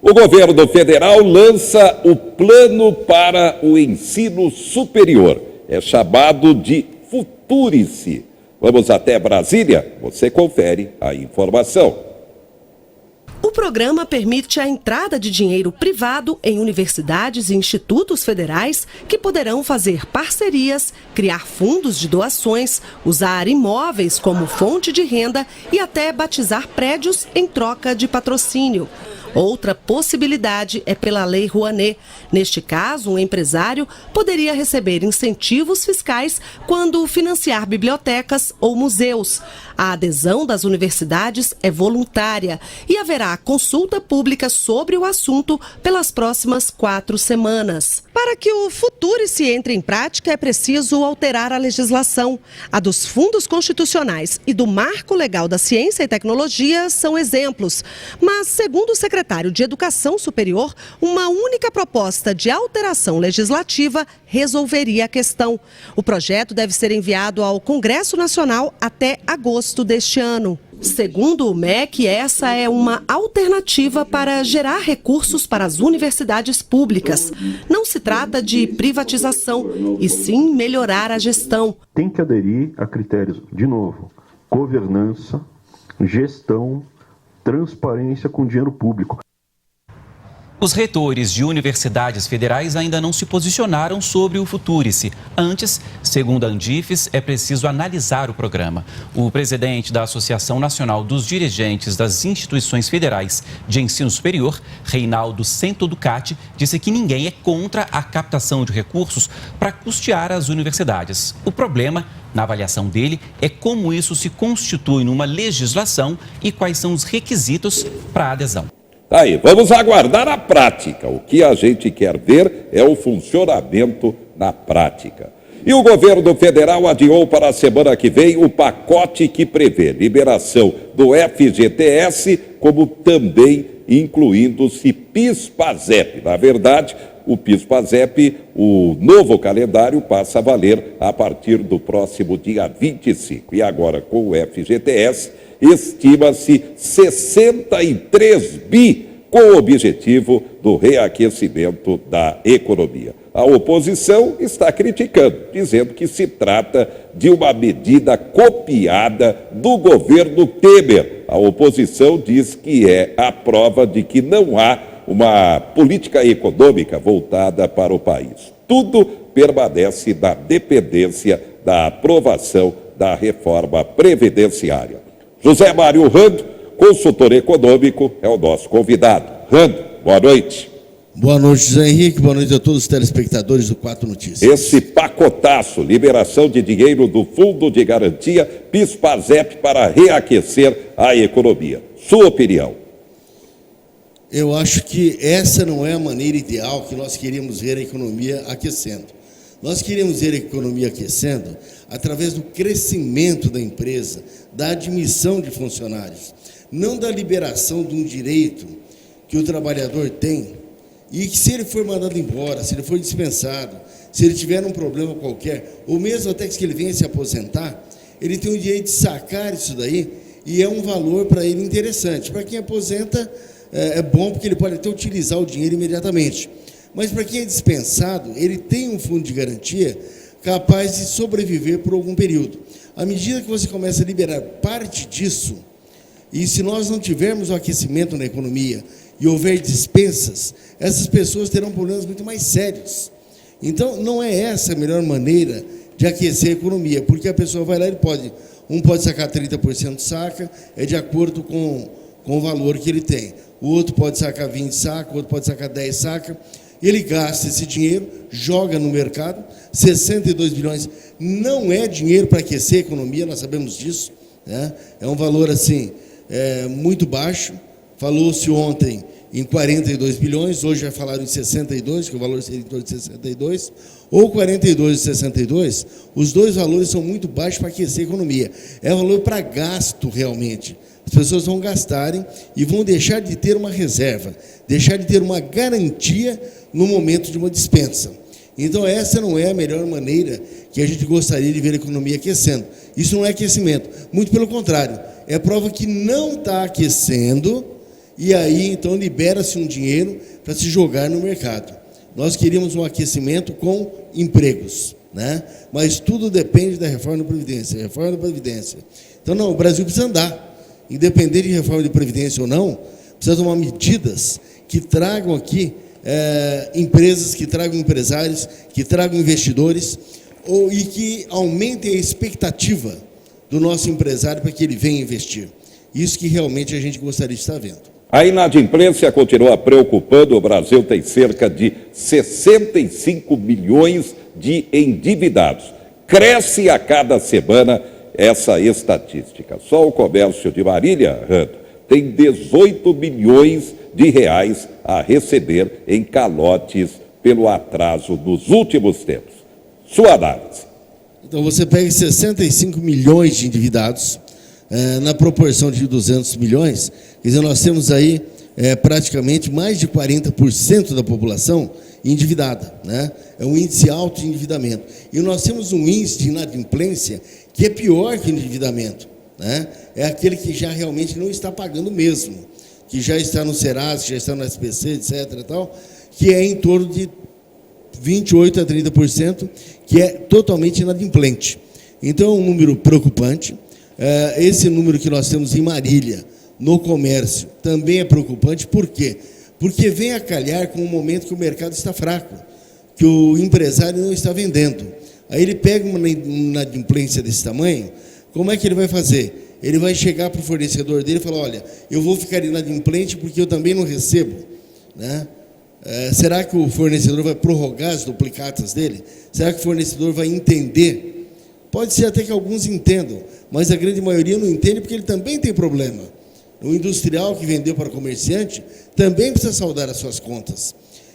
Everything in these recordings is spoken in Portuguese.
O governo federal lança o Plano para o Ensino Superior. É chamado de Futurice. Vamos até Brasília? Você confere a informação. O programa permite a entrada de dinheiro privado em universidades e institutos federais que poderão fazer parcerias, criar fundos de doações, usar imóveis como fonte de renda e até batizar prédios em troca de patrocínio. Outra possibilidade é pela Lei Rouanet. Neste caso, um empresário poderia receber incentivos fiscais quando financiar bibliotecas ou museus. A adesão das universidades é voluntária e haverá consulta pública sobre o assunto pelas próximas 4 semanas. Para que o Futurice entre em prática, é preciso alterar a legislação. A dos fundos constitucionais e do Marco Legal da Ciência e Tecnologia são exemplos. Mas, segundo o secretário de Educação Superior, uma única proposta de alteração legislativa resolveria a questão. O projeto deve ser enviado ao Congresso Nacional até agosto deste ano. Segundo o MEC, essa é uma alternativa para gerar recursos para as universidades públicas. Não se trata de privatização, e sim melhorar a gestão. Tem que aderir a critérios, de novo, governança, gestão, transparência com dinheiro público. Os reitores de universidades federais ainda não se posicionaram sobre o Futurice. Antes, segundo a Andifes, é preciso analisar o programa. O presidente da Associação Nacional dos Dirigentes das Instituições Federais de Ensino Superior, Reinaldo Cento Ducati, disse que ninguém é contra a captação de recursos para custear as universidades. O problema, na avaliação dele, é como isso se constitui numa legislação e quais são os requisitos para a adesão. Aí, vamos aguardar a prática. O que a gente quer ver é o funcionamento na prática. E o governo federal adiou para a semana que vem o pacote que prevê liberação do FGTS, como também incluindo-se PIS/PASEP. Na verdade, o PIS/PASEP, o novo calendário, passa a valer a partir do próximo dia 25. E agora, com o FGTS, estima-se 63 bi com o objetivo do reaquecimento da economia. A oposição está criticando, dizendo que se trata de uma medida copiada do governo Temer. A oposição diz que é a prova de que não há uma política econômica voltada para o país. Tudo permanece na dependência da aprovação da reforma previdenciária. José Mário Rando, consultor econômico, é o nosso convidado. Rando, boa noite. Boa noite, José Henrique. Boa noite a todos os telespectadores do 4 Notícias. Esse pacotaço, liberação de dinheiro do Fundo de Garantia PIS/PASEP para reaquecer a economia. Sua opinião? Eu acho que essa não é a maneira ideal que nós queríamos ver a economia aquecendo. Nós queríamos ver a economia aquecendo através do crescimento da empresa, da admissão de funcionários, não da liberação de um direito que o trabalhador tem e que, se ele for mandado embora, se ele for dispensado, se ele tiver um problema qualquer, ou mesmo até que ele venha se aposentar, ele tem o direito de sacar isso daí e é um valor para ele interessante. Para quem aposenta, é bom porque ele pode até utilizar o dinheiro imediatamente. Mas para quem é dispensado, ele tem um fundo de garantia capaz de sobreviver por algum período. À medida que você começa a liberar parte disso, e se nós não tivermos o aquecimento na economia e houver dispensas, essas pessoas terão problemas muito mais sérios. Então, não é essa a melhor maneira de aquecer a economia, porque a pessoa vai lá, um pode sacar 30%, saca, é de acordo com o valor que ele tem. O outro pode sacar 20, saca, o outro pode sacar 10, saca. Ele gasta esse dinheiro, joga no mercado, 62 bilhões não é dinheiro para aquecer a economia, nós sabemos disso, né? É um valor assim, muito baixo. Falou-se ontem em 42 bilhões, hoje já falaram em 62, que o valor seria em torno de 62, ou 42 e 62, os dois valores são muito baixos para aquecer a economia. É valor para gasto realmente. As pessoas vão gastarem e vão deixar de ter uma reserva, deixar de ter uma garantia no momento de uma dispensa. Então, essa não é a melhor maneira que a gente gostaria de ver a economia aquecendo. Isso não é aquecimento, muito pelo contrário, é prova que não está aquecendo e aí então libera-se um dinheiro para se jogar no mercado. Nós queríamos um aquecimento com empregos, né? Mas tudo depende da reforma da Previdência, reforma da Previdência. Então, não, o Brasil precisa andar, independente de reforma de Previdência ou não, precisa tomar medidas que tragam aqui empresas, que tragam empresários, que tragam investidores, e que aumentem a expectativa do nosso empresário para que ele venha investir. Isso que realmente a gente gostaria de estar vendo. A inadimplência continua preocupando. O Brasil tem cerca de 65 milhões de endividados. Cresce a cada semana essa estatística. Só o comércio de Marília, Rando, tem 18 milhões de reais a receber em calotes pelo atraso nos últimos tempos. Sua análise. Então, você pega 65 milhões de endividados, na proporção de 200 milhões, quer dizer, nós temos aí praticamente mais de 40% da população endividada, né? É um índice alto de endividamento. E nós temos um índice de inadimplência que é pior que o endividamento, né? É aquele que já realmente não está pagando mesmo, que já está no Serasa, que já está no SPC, etc. Tal, que é em torno de 28% a 30%, que é totalmente inadimplente. Então, é um número preocupante. Esse número que nós temos em Marília, no comércio, também é preocupante. Por quê? Porque vem a calhar com um momento que o mercado está fraco, que o empresário não está vendendo. Aí ele pega uma inadimplência desse tamanho, como é que ele vai fazer? Ele vai chegar para o fornecedor dele e falar, olha, eu vou ficar inadimplente porque eu também não recebo, né? Será que o fornecedor vai prorrogar as duplicatas dele? Será que o fornecedor vai entender? Pode ser até que alguns entendam, mas a grande maioria não entende porque ele também tem problema. O industrial que vendeu para o comerciante também precisa saldar as suas contas.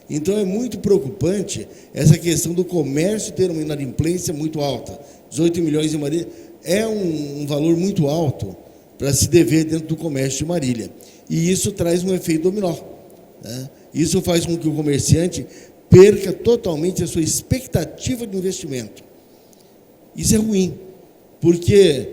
Então, é muito preocupante essa questão do comércio ter uma inadimplência muito alta. 18 milhões de Marília é um valor muito alto para se dever dentro do comércio de Marília. E isso traz um efeito dominó, né? Isso faz com que o comerciante perca totalmente a sua expectativa de investimento. Isso é ruim, porque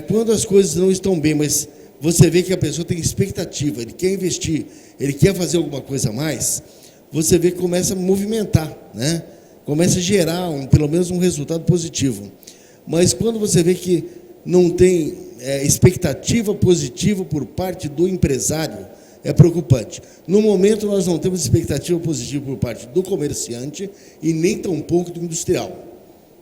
quando as coisas não estão bem, mas você vê que a pessoa tem expectativa, ele quer investir, ele quer fazer alguma coisa a mais, você vê que começa a movimentar, né? Começa a gerar pelo menos um resultado positivo. Mas quando você vê que não tem expectativa positiva por parte do empresário, é preocupante. No momento, nós não temos expectativa positiva por parte do comerciante e nem tampouco do industrial.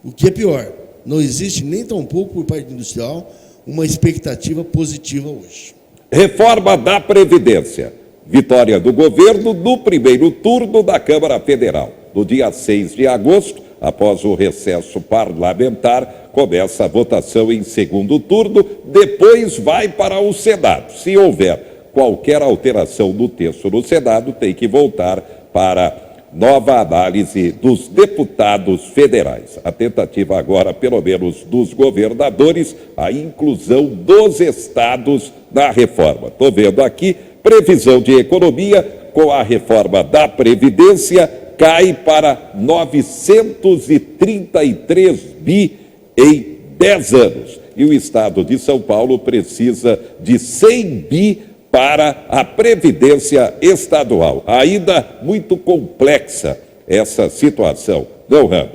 O que é pior, não existe nem tampouco por parte do industrial uma expectativa positiva hoje. Reforma da Previdência. Vitória do governo no primeiro turno da Câmara Federal. No dia 6 de agosto, após o recesso parlamentar, começa a votação em segundo turno, depois vai para o Senado. Se houver qualquer alteração no texto no Senado, tem que voltar para nova análise dos deputados federais. A tentativa agora, pelo menos dos governadores, a inclusão dos estados na reforma. Estou vendo aqui, previsão de economia com a reforma da Previdência cai para 933 bi em 10 anos. E o estado de São Paulo precisa de 100 bi para a Previdência Estadual. Ainda muito complexa essa situação, não, Rando?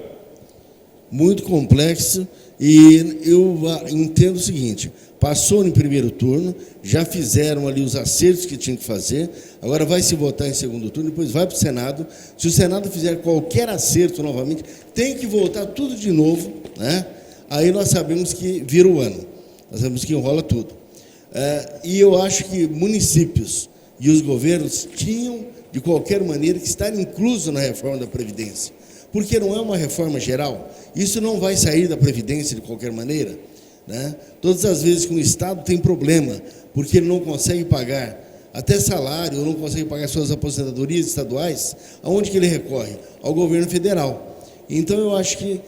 Muito complexa, e eu entendo o seguinte, passou no primeiro turno, já fizeram ali os acertos que tinham que fazer, agora vai se votar em segundo turno, depois vai para o Senado. Se o Senado fizer qualquer acerto novamente, tem que voltar tudo de novo, né? Aí nós sabemos que vira o ano, nós sabemos que enrola tudo. E eu acho que municípios e os governos tinham, de qualquer maneira, que estar inclusos na reforma da Previdência, porque não é uma reforma geral, isso não vai sair da Previdência de qualquer maneira, né? Todas as vezes que um Estado tem problema, porque ele não consegue pagar até salário, ou não consegue pagar suas aposentadorias estaduais, aonde que ele recorre? Ao governo federal. Então, eu acho que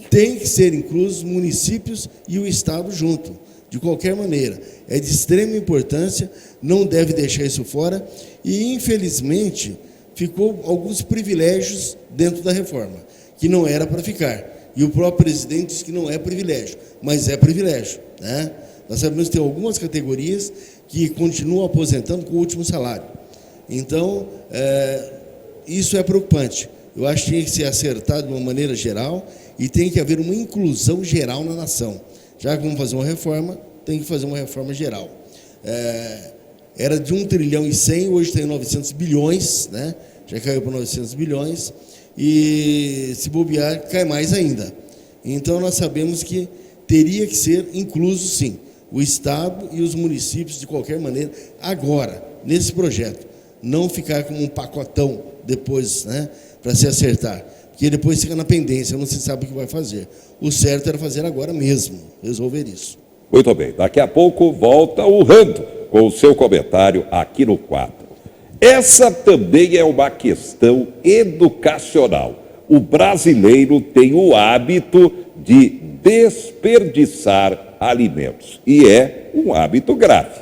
tem que ser inclusos municípios e o Estado junto. De qualquer maneira, é de extrema importância, não deve deixar isso fora, e, infelizmente, ficou alguns privilégios dentro da reforma, que não era para ficar. E o próprio presidente disse que não é privilégio, mas é privilégio, né? Nós sabemos que tem algumas categorias que continuam aposentando com o último salário. Então, isso é preocupante. Eu acho que tem que ser acertado de uma maneira geral e tem que haver uma inclusão geral na nação. Já que vamos fazer uma reforma, tem que fazer uma reforma geral. Era de 1 trilhão e 100, hoje tem 900 bilhões, né? Já caiu para 900 bilhões, e se bobear, cai mais ainda. Então, nós sabemos que teria que ser incluso, sim, o Estado e os municípios, de qualquer maneira, agora, nesse projeto. Não ficar como um pacotão depois, né, para se acertar. Porque depois fica na pendência, não se sabe o que vai fazer. O certo era fazer agora mesmo, resolver isso. Muito bem, daqui a pouco volta o Rando com o seu comentário aqui no quadro. Essa também é uma questão educacional. O brasileiro tem o hábito de desperdiçar alimentos. E é um hábito grave.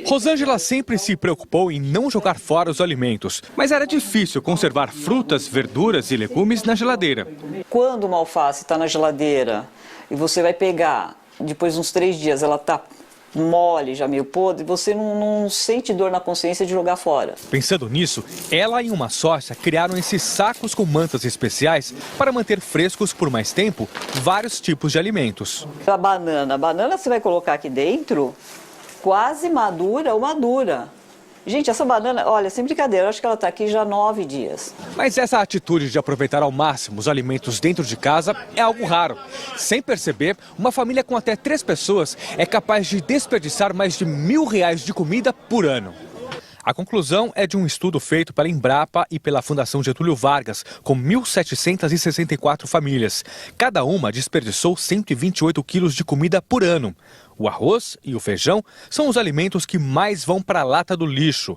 Rosângela sempre se preocupou em não jogar fora os alimentos, mas era difícil conservar frutas, verduras e legumes na geladeira. Quando uma alface está na geladeira e você vai pegar, depois de uns 3 dias ela está mole, já meio podre, você não sente dor na consciência de jogar fora. Pensando nisso, ela e uma sócia criaram esses sacos com mantas especiais para manter frescos por mais tempo vários tipos de alimentos. A banana você vai colocar aqui dentro, quase madura ou madura. Gente, essa banana, olha, sem brincadeira, eu acho que ela está aqui já 9 dias. Mas essa atitude de aproveitar ao máximo os alimentos dentro de casa é algo raro. Sem perceber, uma família com até 3 pessoas é capaz de desperdiçar mais de R$1.000 de comida por ano. A conclusão é de um estudo feito pela Embrapa e pela Fundação Getúlio Vargas, com 1.764 famílias. Cada uma desperdiçou 128 quilos de comida por ano. O arroz e o feijão são os alimentos que mais vão para a lata do lixo.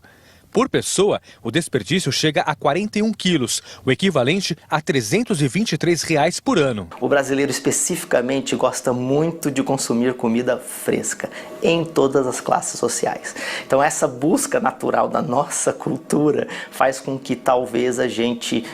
Por pessoa, o desperdício chega a 41 quilos, o equivalente a R$323 por ano. O brasileiro especificamente gosta muito de consumir comida fresca, em todas as classes sociais. Então essa busca natural da nossa cultura faz com que talvez a gente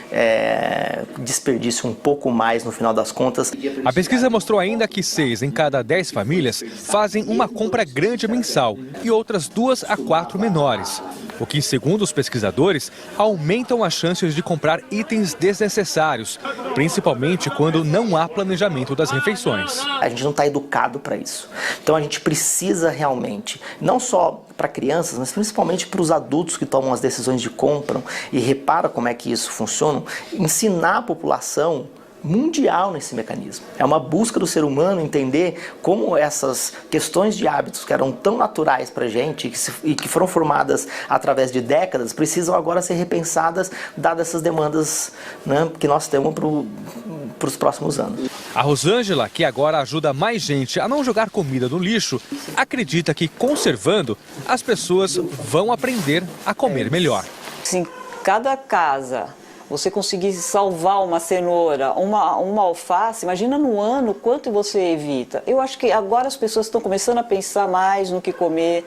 desperdice um pouco mais no final das contas. A pesquisa mostrou ainda que 6 em cada 10 famílias fazem uma compra grande mensal e outras 2 a 4 menores. O que, segundo os pesquisadores, aumentam as chances de comprar itens desnecessários, principalmente quando não há planejamento das refeições. A gente não está educado para isso. Então a gente precisa realmente, não só para crianças, mas principalmente para os adultos que tomam as decisões de compra e reparam como é que isso funciona, ensinar a população mundial nesse mecanismo. É uma busca do ser humano entender como essas questões de hábitos que eram tão naturais para a gente e que foram formadas através de décadas precisam agora ser repensadas dadas essas demandas, né, que nós temos para os próximos anos. A Rosângela, que agora ajuda mais gente a não jogar comida no lixo, acredita que conservando, as pessoas vão aprender a comer melhor. Se em cada casa você conseguir salvar uma cenoura, uma alface, imagina no ano quanto você evita. Eu acho que agora as pessoas estão começando a pensar mais no que comer,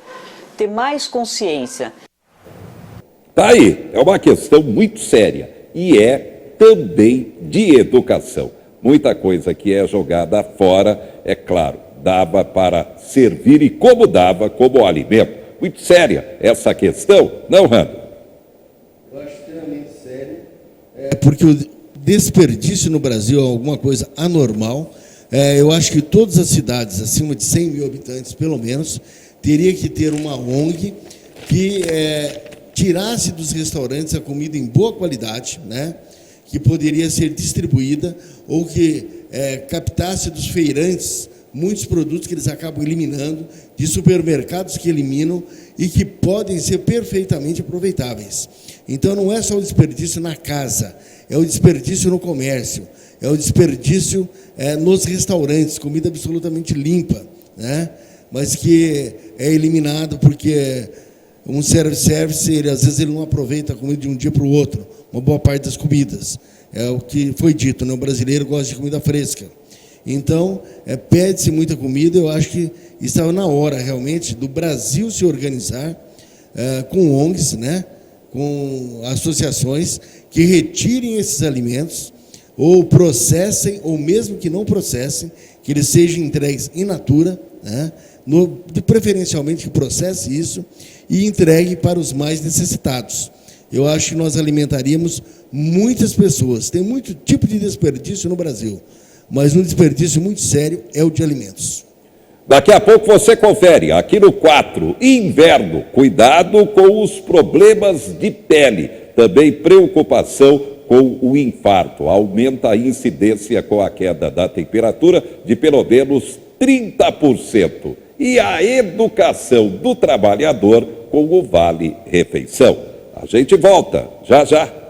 ter mais consciência. Tá aí, é uma questão muito séria e é também de educação. Muita coisa que é jogada fora, é claro, dava para servir e como dava como alimento. Muito séria essa questão, não, Rando? Eu acho extremamente sério. Porque o desperdício no Brasil é alguma coisa anormal. Eu acho que todas as cidades acima de 100 mil habitantes, pelo menos, teria que ter uma ONG que tirasse dos restaurantes a comida em boa qualidade, né, que poderia ser distribuída, ou que captasse dos feirantes muitos produtos que eles acabam eliminando, de supermercados que eliminam e que podem ser perfeitamente aproveitáveis. Então não é só o desperdício na casa, é o desperdício no comércio, é o desperdício nos restaurantes, comida absolutamente limpa, né? Mas que é eliminado porque um self-service, às vezes ele não aproveita a comida de um dia para o outro, uma boa parte das comidas. É o que foi dito, né? O brasileiro gosta de comida fresca. Então, pede-se muita comida. Eu acho que estava na hora, realmente, do Brasil se organizar com ONGs, né, com associações que retirem esses alimentos, ou processem, ou mesmo que não processem, que eles sejam entregues in natura, né? Preferencialmente que processe isso e entregue para os mais necessitados. Eu acho que nós alimentaríamos muitas pessoas. Tem muito tipo de desperdício no Brasil, mas um desperdício muito sério é o de alimentos. Daqui a pouco você confere, aqui no 4, inverno, cuidado com os problemas de pele, também preocupação com o infarto, aumenta a incidência com a queda da temperatura de pelo menos 30%. E a educação do trabalhor com o Vale Refeição. A gente volta, já já.